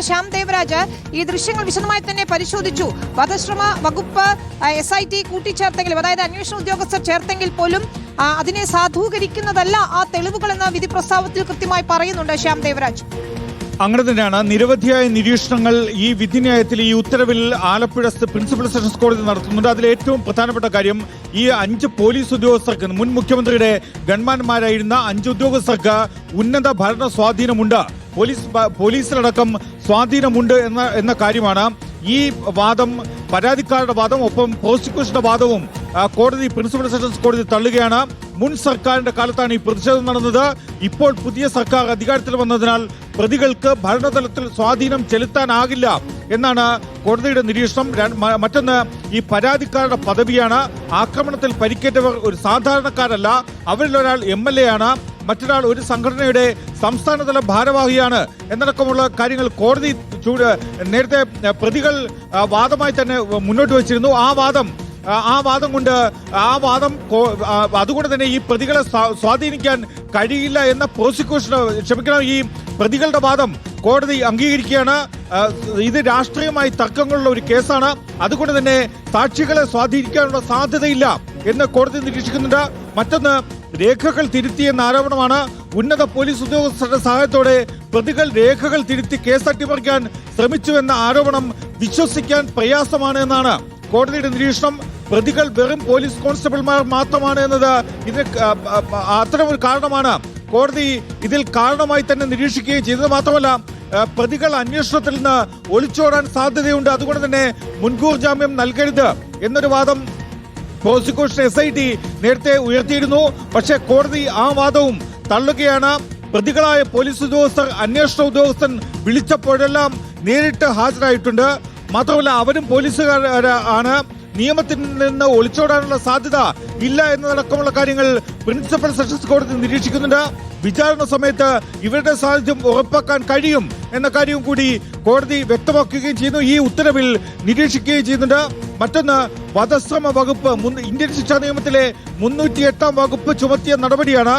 ശ്യാം ദേവരാജ് ഈ ദൃശ്യങ്ങൾ വിശദമായി തന്നെ പരിശോധിച്ചു. വധശ്രമ വകുപ്പ് SIT കൂട്ടിച്ചേർത്തെങ്കിലും, അതായത് അന്വേഷണ ഉദ്യോഗസ്ഥർ ചേർത്തെങ്കിൽ പോലും അതിനെ സാധൂകരിക്കുന്നതല്ല ആ തെളിവുകളെന്ന വിധി പ്രസ്താവത്തിൽ കൃത്യമായി പറയുന്നുണ്ട് ശ്യാം ദേവരാജ്. അങ്ങനെ തന്നെയാണ് നിരവധിയായ നിരീക്ഷണങ്ങൾ ഈ വിധിന്യായത്തിൽ, ഈ ഉത്തരവിൽ ആലപ്പുഴ പ്രിൻസിപ്പൽ സെഷൻസ് കോടതി നടത്തുന്നുണ്ട്. അതിൽ ഏറ്റവും പ്രധാനപ്പെട്ട കാര്യം, ഈ 5 പോലീസ് ഉദ്യോഗസ്ഥർക്ക്, മുൻ മുഖ്യമന്ത്രിയുടെ ഗൺമാന്മാരായിരുന്ന 5 ഉദ്യോഗസ്ഥർക്ക് ഉന്നത ഭരണ സ്വാധീനമുണ്ട്, പോലീസിലടക്കം സ്വാധീനമുണ്ട് എന്ന കാര്യമാണ്. ഈ വാദം, പരാതിക്കാരുടെ വാദം, ഒപ്പം പ്രോസിക്യൂഷന്റെ വാദവും കോടതി, പ്രിൻസിപ്പൽ സെഷൻസ് കോടതി തള്ളുകയാണ്. മുൻ സർക്കാരിന്റെ കാലത്താണ് ഈ പ്രതിഷേധം നടന്നത്. ഇപ്പോൾ പുതിയ സർക്കാർ അധികാരത്തിൽ വന്നതിനാൽ പ്രതികൾക്ക് ഭരണതലത്തിൽ സ്വാധീനം ചെലുത്താനാകില്ല എന്നാണ് കോടതിയുടെ നിരീക്ഷണം. മറ്റൊന്ന്, ഈ പരാതിക്കാരുടെ പദവിയാണ്. ആക്രമണത്തിൽ പരിക്കേറ്റവർ ഒരു സാധാരണക്കാരല്ല, അവരിലൊരാൾ MLA ആണ്, മറ്റൊരാൾ ഒരു സംഘടനയുടെ സംസ്ഥാനതല ഭാരവാഹിയാണ് എന്നടക്കമുള്ള കാര്യങ്ങൾ കോടതി നേരത്തെ പ്രതികൾ വാദമായി തന്നെ മുന്നോട്ട് വച്ചിരുന്നു. അതുകൊണ്ട് തന്നെ ഈ പ്രതികളെ സ്വാധീനിക്കാൻ കഴിയില്ല എന്ന ഈ പ്രതികളുടെ വാദം കോടതി അംഗീകരിക്കുകയാണ്. ഇത് രാഷ്ട്രീയമായി തർക്കങ്ങളുള്ള ഒരു കേസാണ്, അതുകൊണ്ട് തന്നെ സാക്ഷികളെ സ്വാധീനിക്കാനുള്ള സാധ്യതയില്ല എന്ന് കോടതി നിരീക്ഷിക്കുന്നുണ്ട്. മറ്റൊന്ന്, രേഖകൾ തിരുത്തിയെന്ന ആരോപണമാണ്. ഉന്നത പോലീസ് ഉദ്യോഗസ്ഥരുടെ സഹായത്തോടെ പ്രതികൾ രേഖകൾ തിരുത്തി കേസ് അട്ടിമറിക്കാൻ ശ്രമിച്ചുവെന്ന ആരോപണം വിശ്വസിക്കാൻ പ്രയാസമാണ് എന്നാണ് കോടതിയുടെ നിരീക്ഷണം. പ്രതികൾ വെറും പോലീസ് കോൺസ്റ്റബിൾമാർ മാത്രമാണ് എന്നത് ഇതിന് അത്തരമൊരു കാരണമാണ് കോടതി ഇതിൽ കാരണമായി തന്നെ നിരീക്ഷിക്കുകയും ചെയ്തത്. മാത്രമല്ല, പ്രതികൾ അന്വേഷണത്തിൽ നിന്ന് ഒളിച്ചോടാൻ സാധ്യതയുണ്ട്, അതുകൊണ്ട് തന്നെ മുൻകൂർ ജാമ്യം നൽകരുത് എന്നൊരു വാദം പ്രോസിക്യൂഷൻ SIT നേരത്തെ ഉയർത്തിയിരുന്നു. പക്ഷേ കോടതി ആ വാദവും തള്ളുകയാണ്. പ്രതികളായ പോലീസ് ഉദ്യോഗസ്ഥർ അന്വേഷണ ഉദ്യോഗസ്ഥൻ വിളിച്ചപ്പോഴെല്ലാം നേരിട്ട് ഹാജരായിട്ടുണ്ട്. മാത്രമല്ല, അവരും പോലീസുകാരാണ്, നിയമത്തിൽ നിന്ന് ഒളിച്ചോടാനുള്ള സാധ്യത ഇല്ല എന്നതടക്കമുള്ള കാര്യങ്ങൾ പ്രിൻസിപ്പൽ സെഷൻസ് കോടതി നിരീക്ഷിക്കുന്നുണ്ട്. വിചാരണ സമയത്ത് ഇവരുടെ സാന്നിധ്യം ഉറപ്പാക്കാൻ കഴിയും എന്ന കാര്യവും കൂടി കോടതി വ്യക്തമാക്കുകയും ചെയ്യുന്നു, ഈ ഉത്തരവിൽ നിരീക്ഷിക്കുകയും ചെയ്യുന്നുണ്ട്. മറ്റൊന്ന്, വധശ്രമ വകുപ്പ് ഇന്ത്യൻ ശിക്ഷാ നിയമത്തിലെ 308 വകുപ്പ് ചുമത്തിയ നടപടിയാണ്.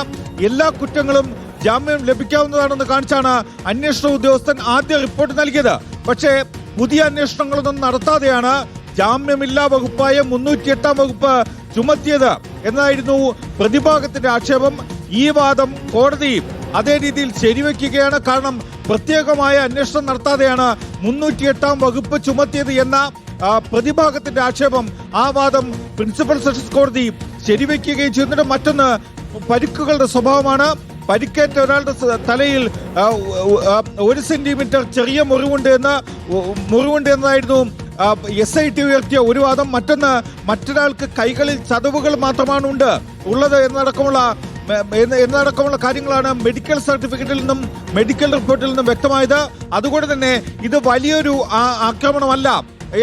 എല്ലാ കുറ്റങ്ങളും ജാമ്യം ലഭിക്കാവുന്നതാണെന്ന് കാണിച്ചാണ് അന്വേഷണ ഉദ്യോഗസ്ഥൻ ആദ്യ റിപ്പോർട്ട് നൽകിയത്. പക്ഷേ പുതിയ അന്വേഷണങ്ങളൊന്നും നടത്താതെയാണ് ജാമ്യമില്ലാ വകുപ്പായ 308 വകുപ്പ് ചുമത്തിയത് എന്നതായിരുന്നു പ്രതിഭാഗത്തിന്റെ ആക്ഷേപം. ഈ വാദം കോടതി അതേ രീതിയിൽ ശരിവെക്കുകയാണ്. കാരണം പ്രത്യേകമായ അന്വേഷണം നടത്താതെയാണ് 308 വകുപ്പ് ചുമത്തിയത് എന്ന പ്രതിഭാഗത്തിന്റെ ആക്ഷേപം, ആ വാദം പ്രിൻസിപ്പൽ സെഷൻസ് കോടതി ശരിവെക്കുകയും ചെയ്യുന്നുണ്ട്. മറ്റൊന്ന്, പരിക്കുകളുടെ സ്വഭാവമാണ്. പരിക്കേറ്റ ഒരാളുടെ തലയിൽ 1 സെന്റിമീറ്റർ ചെറിയ മുറിവുണ്ട് എന്നതായിരുന്നു SIT ഉയർത്തിയ ഒരു വാദം. മറ്റൊന്ന്, മറ്റൊരാൾക്ക് കൈകളിൽ ചതവുകൾ മാത്രമാണ് ഉള്ളത് എന്നതടക്കമുള്ള കാര്യങ്ങളാണ് മെഡിക്കൽ സർട്ടിഫിക്കറ്റിൽ നിന്നും മെഡിക്കൽ റിപ്പോർട്ടിൽ നിന്നും വ്യക്തമായത്. അതുകൊണ്ട് തന്നെ ഇത് വലിയൊരു ആക്രമണമല്ല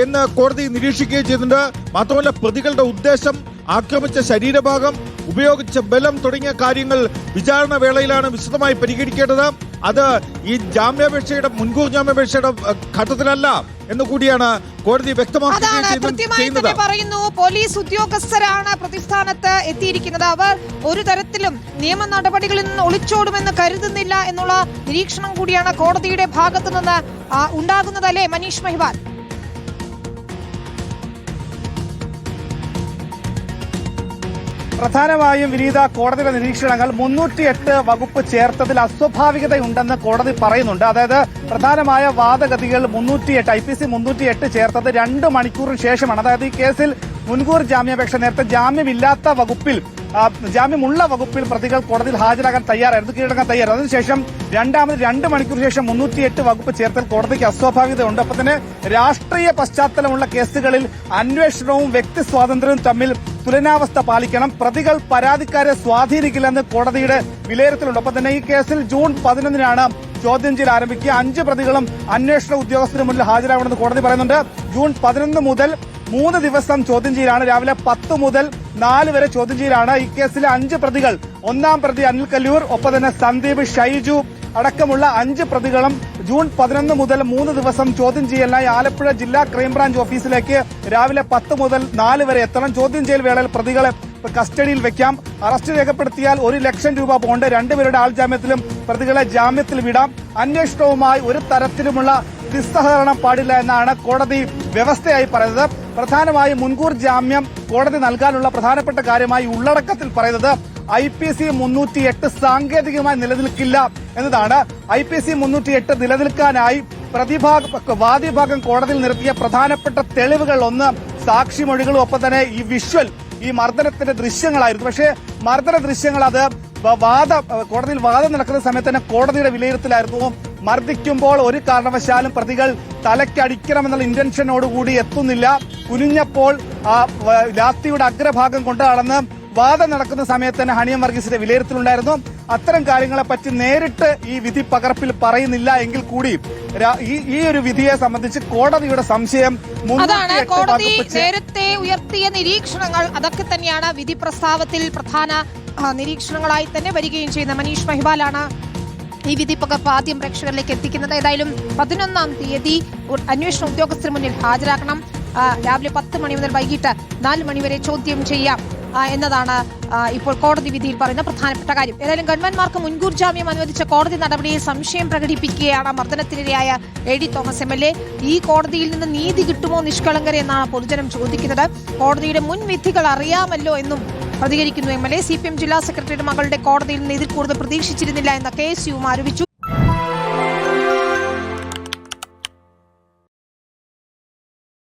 എന്ന് കോടതി നിരീക്ഷിക്കുകയും ചെയ്യുന്നുണ്ട്. മാത്രമല്ല, പ്രതികളുടെ ഉദ്ദേശം, ആക്രമിച്ച ശരീരഭാഗം, ഉപയോഗിച്ച ബലം തുടങ്ങിയ കാര്യങ്ങൾ വിചാരണ വേളയിലാണ് വിശദമായി പരിഗണിക്കേണ്ടത്. അത് ഈ മുൻകൂർ ജാമ്യാപേക്ഷയുടെ ഘട്ടത്തിലല്ല എന്നുകൂടിയാണ് കോടതി വ്യക്തമാക്കുന്നത്. പറയുന്നു, പോലീസ് ഉദ്യോഗസ്ഥരാണ് പ്രതിസ്ഥാനത്ത് എത്തിയിരിക്കുന്നത്, അവർ ഒരു തരത്തിലും നിയമ നടപടികളിൽ നിന്ന് ഒളിച്ചോടുമെന്ന് കരുതുന്നില്ല എന്നുള്ള നിരീക്ഷണം കൂടിയാണ് കോടതിയുടെ ഭാഗത്തു നിന്ന് ഉണ്ടാകുന്നതല്ലേ മനീഷ് മഹിവാൽ? പ്രധാനമായും വിനീത, കോടതിയുടെ നിരീക്ഷണങ്ങൾ 308 വകുപ്പ് ചേർത്തതിൽ അസ്വാഭാവികതയുണ്ടെന്ന് കോടതി പറയുന്നുണ്ട്. അതായത് പ്രധാനമായ വാദഗതികൾ 308 IPC 308 ചേർത്തത് 2 മണിക്കൂറിന് ശേഷമാണ്. അതായത് ഈ കേസിൽ മുൻകൂർ ജാമ്യാപേക്ഷ, നേരത്തെ ജാമ്യമില്ലാത്ത വകുപ്പിൽ, ജാമ്യമുള്ള വകുപ്പിൽ പ്രതികൾ കോടതിയിൽ ഹാജരാകാൻ തയ്യാറായിരുന്നു, കീഴടങ്ങാൻ തയ്യാറായിരുന്നു. അതിനുശേഷം രണ്ടാമത് 2 മണിക്കൂറിന് ശേഷം 308 വകുപ്പ് ചേർത്തൽ കോടതിക്ക് അസ്വാഭാവികതയുണ്ട്. ഒപ്പം തന്നെ രാഷ്ട്രീയ പശ്ചാത്തലമുള്ള കേസുകളിൽ അന്വേഷണവും വ്യക്തി സ്വാതന്ത്ര്യവും തമ്മിൽ തുലനാവസ്ഥ പാലിക്കണം, പ്രതികൾ പരാതിക്കാരെ സ്വാധീനിക്കില്ലെന്ന് കോടതിയുടെ വിലയിരുത്തലുണ്ട്. ഒപ്പം തന്നെ ഈ കേസിൽ ജൂൺ 11 ചോദ്യം ചെയ്യൽ ആരംഭിക്കുക. 5 പ്രതികളും അന്വേഷണ ഉദ്യോഗസ്ഥന് മുന്നിൽ ഹാജരാകണമെന്ന് കോടതി പറയുന്നുണ്ട്. ജൂൺ 11 മുതൽ 3 ദിവസം ചോദ്യം ചെയ്യലാണ്. രാവിലെ 10 മുതൽ 4 വരെ ചോദ്യം ചെയ്യലാണ്. ഈ കേസിലെ 5 പ്രതികൾ, 1-ാം പ്രതി അനിൽ കല്ലൂർ, ഒപ്പം തന്നെ സന്ദീപ്, ഷൈജു അടക്കമുള്ള 5 പ്രതികളും ജൂൺ 11 മുതൽ 3 ദിവസം ചോദ്യം ചെയ്യലിനായി ആലപ്പുഴ ജില്ലാ ക്രൈംബ്രാഞ്ച് ഓഫീസിലേക്ക് രാവിലെ 10 മുതൽ 4 വരെ എത്തണം. ചോദ്യം ചെയ്യൽ വേളയിൽ പ്രതികളെ കസ്റ്റഡിയിൽ വെക്കാം. അറസ്റ്റ് രേഖപ്പെടുത്തിയാൽ 1 ലക്ഷം രൂപ ബോണ്ട്, 2 പേരുടെ ആൾ ജാമ്യത്തിലും പ്രതികളെ ജാമ്യത്തിൽ വിടാം. അന്വേഷണവുമായി ഒരു തരത്തിലുമുള്ള നിസ്സഹകരണം പാടില്ല എന്നാണ് കോടതി വ്യവസ്ഥയായി പറയുന്നത്. പ്രധാനമായും മുൻകൂർ ജാമ്യം കോടതി നൽകാനുള്ള പ്രധാനപ്പെട്ട കാര്യമായി ഉള്ളടക്കത്തിൽ പറയുന്നത് IPC 308 സാങ്കേതികമായി നിലനിൽക്കില്ല എന്നതാണ്. IPC 308 നിലനിൽക്കാനായി വാദിഭാഗം കോടതിയിൽ നിർത്തിയ പ്രധാനപ്പെട്ട തെളിവുകൾ ഒന്ന് സാക്ഷിമൊഴികളും ഒപ്പം തന്നെ ഈ വിഷ്വൽ ഈ മർദ്ദനത്തിന്റെ ദൃശ്യങ്ങളായിരുന്നു. പക്ഷേ മർദ്ദന ദൃശ്യങ്ങൾ അത് കോടതിയിൽ വാദം നടക്കുന്ന സമയത്ത് തന്നെ കോടതിയുടെ വിലയിരുത്തലായിരുന്നു. മർദ്ദിക്കുമ്പോൾ ഒരു കാരണവശാലും പ്രതികൾ തലയ്ക്കടിക്കണമെന്നുള്ള ഇന്റൻഷനോടുകൂടി എത്തുന്നില്ല. കുനിഞ്ഞപ്പോൾ ലാത്തിയുടെ അഗ്രഭാഗം കൊണ്ട് നടന്ന് വാദം നടക്കുന്ന സമയത്ത് തന്നെ ഹണിയം വർഗീസിന്റെ വിലയിരുത്തലുണ്ടായിരുന്നു. അത്തരം കാര്യങ്ങളെ പറ്റി നേരിട്ട് ഈ വിധി പകർപ്പിൽ പറയുന്നില്ല എങ്കിൽ കൂടി ഈ ഒരു വിധിയെ സംബന്ധിച്ച് കോടതിയുടെ സംശയം അതാണ്. കോടതി നേരത്തെ ഉയർത്തിയ നിരീക്ഷണങ്ങൾ അതൊക്കെ തന്നെയാണ് വിധി പ്രസ്താവത്തിൽ പ്രധാന നിരീക്ഷണങ്ങളായി തന്നെ വരികയും ചെയ്യുന്നത്. മനീഷ് മഹിബാലാണ് ഈ വിധി പകർപ്പ് ആദ്യം പ്രേക്ഷകരിലേക്ക് എത്തിക്കുന്നത്. ഏതായാലും 11-ാം തീയതി അന്വേഷണ ഉദ്യോഗസ്ഥർ മുന്നിൽ ഹാജരാക്കണം. രാവിലെ 10 മണി മുതൽ വൈകിട്ട് 4 മണി വരെ ചോദ്യം ചെയ്യാം എന്നതാണ് ഇപ്പോൾ കോടതി വിധിയിൽ പറയുന്ന പ്രധാനപ്പെട്ട കാര്യം. ഏതായാലും ഗവൺമെന്റ്മാർക്ക് മുൻകൂർ ജാമ്യം അനുവദിച്ച കോടതി നടപടിയിൽ സംശയം പ്രകടിപ്പിക്കുകയാണ് മർദ്ദനത്തിനിരയായ AD തോമസ് MLA. ഈ കോടതിയിൽ നിന്ന് നീതി കിട്ടുമോ നിഷ്കളങ്കരെ എന്നാണ് പൊതുജനം ചോദിക്കുന്നത്. കോടതിയുടെ മുൻ വിധികൾ അറിയാമല്ലോ എന്നും പ്രതികരിക്കുന്നു MLA. CPM ജില്ലാ സെക്രട്ടറിയുടെ മകളുടെ കോടതിയിൽ നിന്ന് ഇതിൽ കൂടുതൽ പ്രതീക്ഷിച്ചിരുന്നില്ല എന്ന KSU ആരോപിച്ചു.